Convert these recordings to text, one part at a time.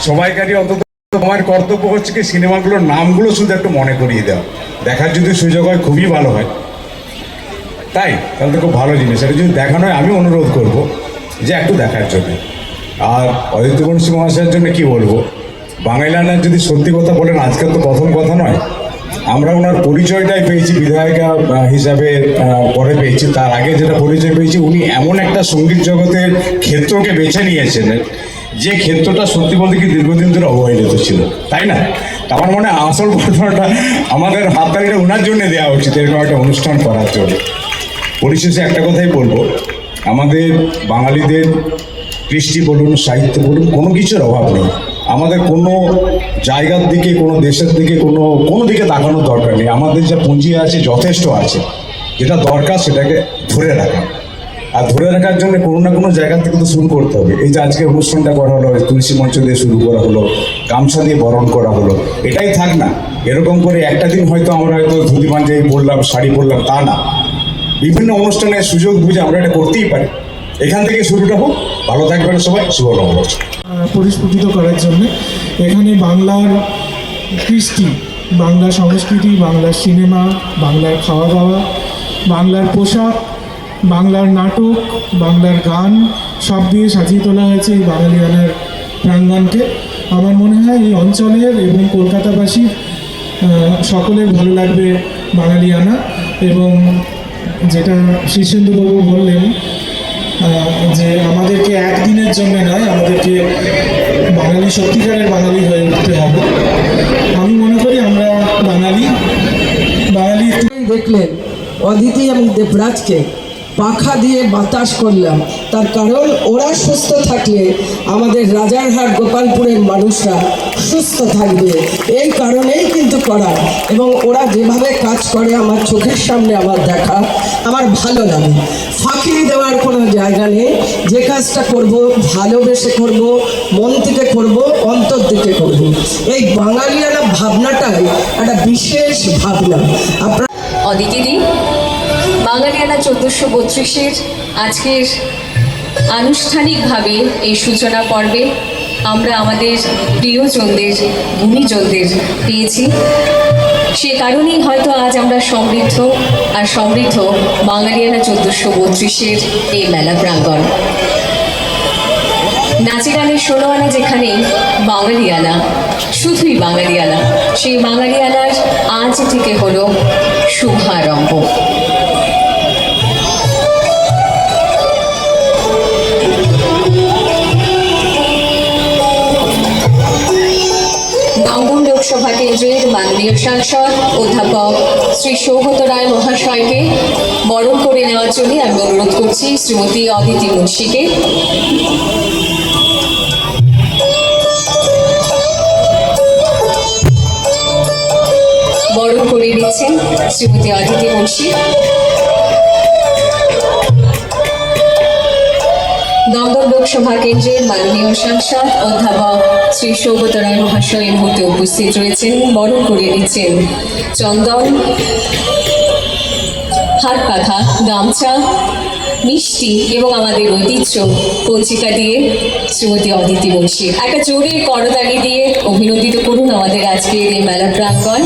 সবাইকারই অন্তত আমার কর্তব্য হচ্ছে কি সিনেমাগুলোর নামগুলো শুধু একটু মনে করিয়ে দেওয়া, দেখার যদি সুযোগ হয় খুবই ভালো হয়। তাই তাহলে তো খুব ভালো জিনিস, এটা যদি দেখানো হয় আমি অনুরোধ করব যে একটু দেখার জন্য। আর অদিতি বংশী মহাশয়ের জন্য কি বলবো, বাঙালিয়ানার যদি সত্যি কথা বলেন আজকাল তো প্রথম কথা নয়, আমরা ওনার পরিচয়টাই পেয়েছি বিধায়িকা হিসাবে পরে পেয়েছি, তার আগে যেটা পরিচয় পেয়েছি উনি এমন একটা সঙ্গীত জগতের ক্ষেত্রকে বেছে নিয়েছেন যে ক্ষেত্রটা সত্যি বলতে কি দীর্ঘদিন ধরে অবহেলিত ছিল, তাই না? আমার মনে হয় আসল ঘটনাটা আমাদের হাততালিটা ওনার জন্য দেওয়া উচিত এরকম একটা অনুষ্ঠান করার জন্য। পরিশেষে একটা কথাই বলবো, আমাদের বাঙালিদের কৃষ্টি বলুন, সাহিত্য বলুন, কোনো কিছুর অভাব নেই। আমাদের কোনো জায়গার দিকে, কোনো দেশের দিকে, কোনো দিকে তাকানোর দরকার নেই। আমাদের যা পুঁজি আছে যথেষ্ট আছে, যেটা দরকার সেটাকে ধরে রাখা। আর ধরে রাখার জন্য কোনো না কোনো জায়গা থেকে তো শুরু করতে হবে। এই যে আজকে অনুষ্ঠানটা করা হলো, তুলসী মঞ্চ দিয়ে শুরু করা হলো, গামছা দিয়ে বরণ করা হলো, এটাই থাক না। এরকম করে একটা দিন হয়তো আমরা হয়তো ধুতি পাঞ্জাবি পরলাম, শাড়ি পরলাম, তা না। বিভিন্ন অনুষ্ঠানের সুযোগ বুঝে আমরা এটা করতেই পারি। এখান থেকে শুরুটা হোক। ভালো থাকবেন সবাই, শুভ নববর্ষ। পরিস্ফুটিত করার জন্য এখানে বাংলার কৃষ্টি, বাংলা সংস্কৃতি, বাংলার সিনেমা, বাংলার খাওয়া দাওয়া, বাংলার পোশাক, বাংলার নাটক, বাংলার গান সব দিয়ে সাজিয়ে তোলা হয়েছে এই বাঙালিয়ানার প্রাঙ্গণকে। আমার মনে হয় এই অঞ্চলের এবং কলকাতাবাসীর সকলের ভালো লাগবে বাঙালিয়ানা। এবং যেটা শীর্ষেন্দুবাবু বললেন যে আমাদেরকে একদিনের জন্য নয়, আমাদেরকে বাঙালি, সত্যিকারের বাঙালি হয়ে উঠতে হবে। আমি মনে করি আমরা বাঙালি। দেখলেন অদিতি এবং দেবরাজকে পাখা দিয়ে বাতাস করলাম, তার কারণ ওরা সুস্থ থাকলে আমাদের রাজারহাট গোপালপুরের মানুষরা সুস্থ থাকবে। এই কারণেই কিন্তু করা, এবং ওরা যেভাবে কাজ করে আমার চোখের সামনে আমার দেখা, আমার ভালো লাগে। ফাঁকি দেওয়ার কোনো জায়গা নেই। যে কাজটা করব ভালোবেসে করব, মন থেকে করব, অন্তর থেকে করব। এই বাঙালিয়ানা ভাবনাটাই একটা বিশেষ ভাবনা। আপনার অদিতিদি, বাঙালিয়ানা 1432-এর আজকের আনুষ্ঠানিকভাবে এই সূচনা পর্বে আমরা আমাদের প্রিয়জনদের, গুণীজনদের পেয়েছি। সে কারণেই হয়তো আজ আমরা সমৃদ্ধ বাঙালিয়ানা 1432-এর এই মেলা প্রাঙ্গণ। নাচে গানের 16 আনা যেখানে বাঙালিয়ানা, শুধুই বাঙালিয়ানা, সেই বাঙালিয়ানার আজ থেকে হলো শুভারম্ভ। দমদম লোকসভা কেন্দ্রের মাননীয় সাংসদ অধ্যাপক শ্রী সৌগত রায় মহাশয়কে বরণ করে নেওয়ার জন্য আমি অনুরোধ করছি শ্রীমতী অদিতি মুন্সিকে। বরণ করে নিচ্ছেন শ্রীমতী অদিতি মুন্সি। দমদম লোকসভা কেন্দ্রের মাননীয় সাংসদ অধ্যাপক শ্রী সৌগত রায় মহাশয় এই মুহূর্তে উপস্থিত রয়েছেন। বরণ করে নিচ্ছেন চন্দন, হাত পাখা, গামছা, মিষ্টি এবং আমাদের ঐতিহ্য পঞ্চিকা দিয়ে শ্রীমতী অদিতি মুন্সি। একটা জোরে করতালি দিয়ে অভিনন্দিত করুন আমাদের আজকের এই মেলা প্রাঙ্গণ।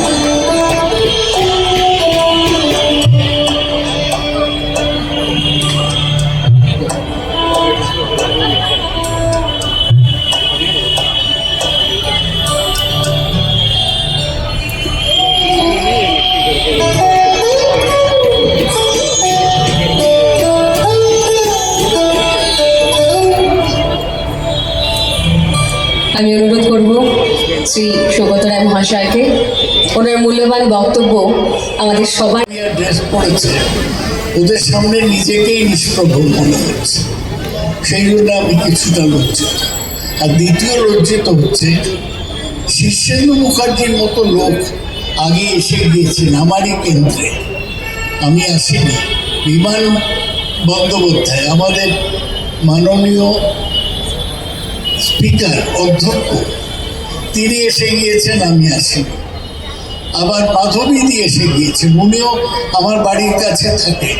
আমি অনুরোধ করব শ্রী সৌগত রায় মহাশয়কে ওনার মূল্যবান বক্তব্য আমাদের সবার। ড্রেস পড়েছে, ওদের সামনে নিজেকেই নিষ্প্রভ মনে হচ্ছে, সেই জন্য আমি কিছুটা লজ্জিত। আর দ্বিতীয় লজ্জিত হচ্ছে শীর্ষেন্দু মুখার্জির মতো লোক আগে এসে গিয়েছেন আমারই কেন্দ্রে, আমি আসিনি। বিমান বন্দ্যোপাধ্যায়, আমাদের মাননীয় স্পিকার, অধ্যক্ষ, তিনি এসে গিয়েছেন, আমি আসিনি। আবার মাধবীদি এসে গিয়েছেন, উনিও আমার বাড়ির কাছে থাকে,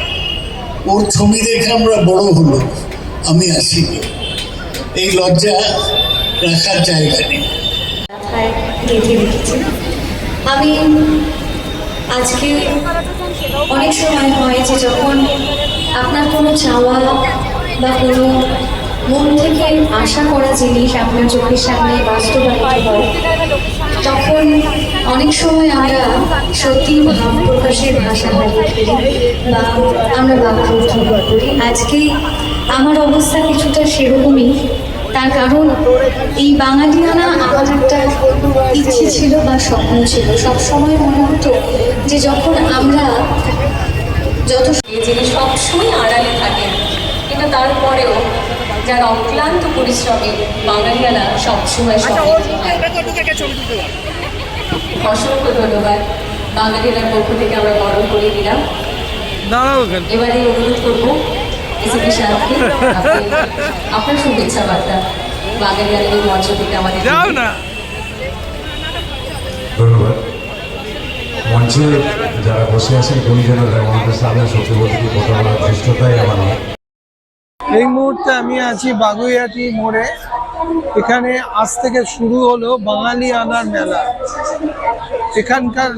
ওর ছবি দেখে আমরা বড় হলো, আমি আসিনি। এই লজ্জা রাখার জায়গা নেই। মাথায় গেঁথে রেখেছি। আমি আজকে অনেক সময় হয় যে যখন আপনার কোনো চাওয়া বা কোনো মন থেকে আশা করা জিনিস আপনার চোখের সামনে বাস্তবায়িত হয়, তখন অনেক সময় আমরা সত্যি ভাব প্রকাশের ভাষা হারিয়ে ফেলি বা আমরা বাকরুদ্ধ করি। আজকে আমার অবস্থা কিছুটা সেরকমই। তার কারণ এই বাঙালিয়ানা আমার একটা ইচ্ছে ছিল বা স্বপ্ন ছিল। সবসময় মনে হতো যে যখন আমরা যিনি সবসময় আড়ালে থাকেন, কিন্তু তারপরেও যার অক্লান্ত পরিশ্রমে বাঙালিয়ানা সবসময় সমৃদ্ধ হয়। অসংখ্য ধন্যবাদ। বাঙালিয়ানার পক্ষ থেকে আমরা বরণ করে দিলাম। এবারে অনুরোধ করবো এসিপি সাহেবকে আপনার শুভেচ্ছা বার্তা বাঙালিয়ানার এই মঞ্চ থেকে আমাদের ধন্যবাদ। মঞ্চে যারা বসে আছেন গুণীজনেরা, আমার কাছে আমি সত্যি বলতে কি কথা বলার ধৃষ্টতাই আমার নয়। এই মুহূর্তে আমি আছি বাগুইহাটি মোড়ে। এখানে আজ থেকে শুরু হলো বাঙালিয়ানার মেলা। এখানকার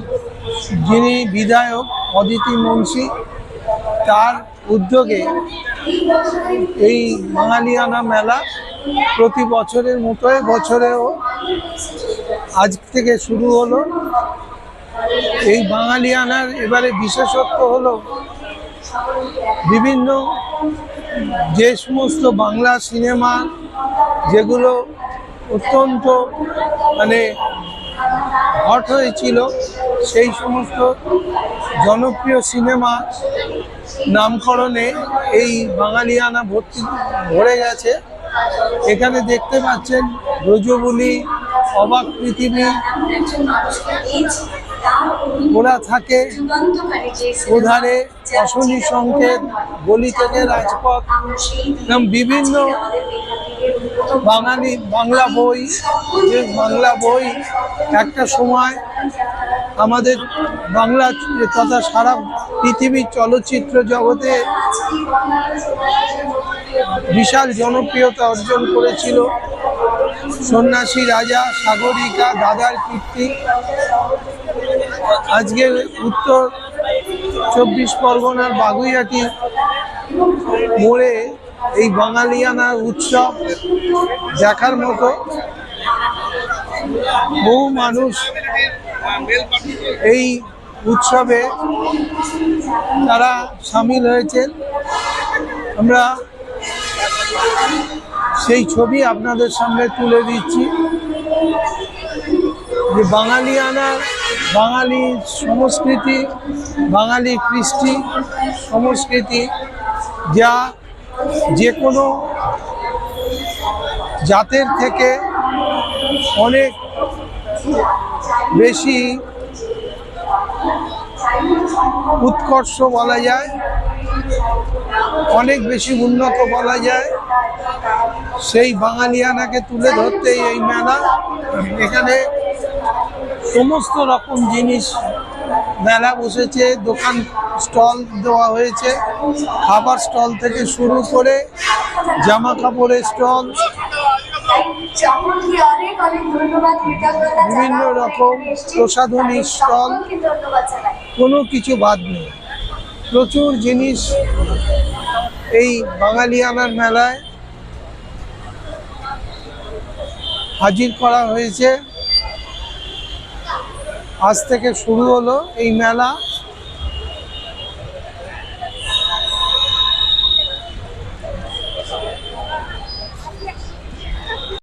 যিনি বিধায়ক অদিতি মুন্সি, তার উদ্যোগে এই বাঙালিয়ানা মেলা প্রতি বছরের মতোই বছরেও আজ থেকে শুরু হলো। এই বাঙালিয়ানার এবারে বিশেষত্ব হলো বিভিন্ন যে সমস্ত বাংলা সিনেমা যেগুলো অত্যন্ত হট হয়েছিল, সেই সমস্ত জনপ্রিয় সিনেমা নামকরণে এই বাঙালিয়ানা ভরে গেছে। এখানে দেখতে পাচ্ছেন ব্রজবুলি, অবাক পৃথিবী, ওরা থাকে ওধারে, অশনি সংকেত, গলি থেকে রাজপথ, বিভিন্ন বাংলা বই, যে বাংলা বই একটা সময় আমাদের বাংলা তথা সারা পৃথিবীর চলচ্চিত্র জগতে বিশাল জনপ্রিয়তা অর্জন করেছিল। সন্ন্যাসী রাজা, সাগরিকা, দাদার কীর্তি। আজকে উত্তর 24 পরগনার বাগুইহাটি মোড়ে এই বাঙালিয়ানা উৎসব দেখার মতো। বহু মানুষ এই উৎসবে তারা সামিল হয়েছেন। আমরা সেই ছবি আপনাদের সামনে তুলে দিচ্ছি যে বাঙালিয়ানা, বাঙালি সংস্কৃতি, বাঙালি কৃষ্টি সংস্কৃতি, যা যে কোনো জাতের থেকে অনেক বেশি উৎকর্ষ বলা যায়, অনেক বেশি উন্নত বলা যায়। সেই বাঙালিয়ানাকে তুলে ধরতে এই মেলা। এখানে সমস্ত রকম জিনিস মেলা বসেছে, দোকান স্টল দেওয়া হয়েছে, খাবার স্টল থেকে শুরু করে জামা কাপড়ের স্টল, বিভিন্ন রকম প্রসাধনী স্টল, কোনো কিছু বাদ নেই। প্রচুর জিনিস এই বাঙালিয়ানার মেলায় হাজির করা হয়েছে। আজ থেকে শুরু হলো এই মেলা।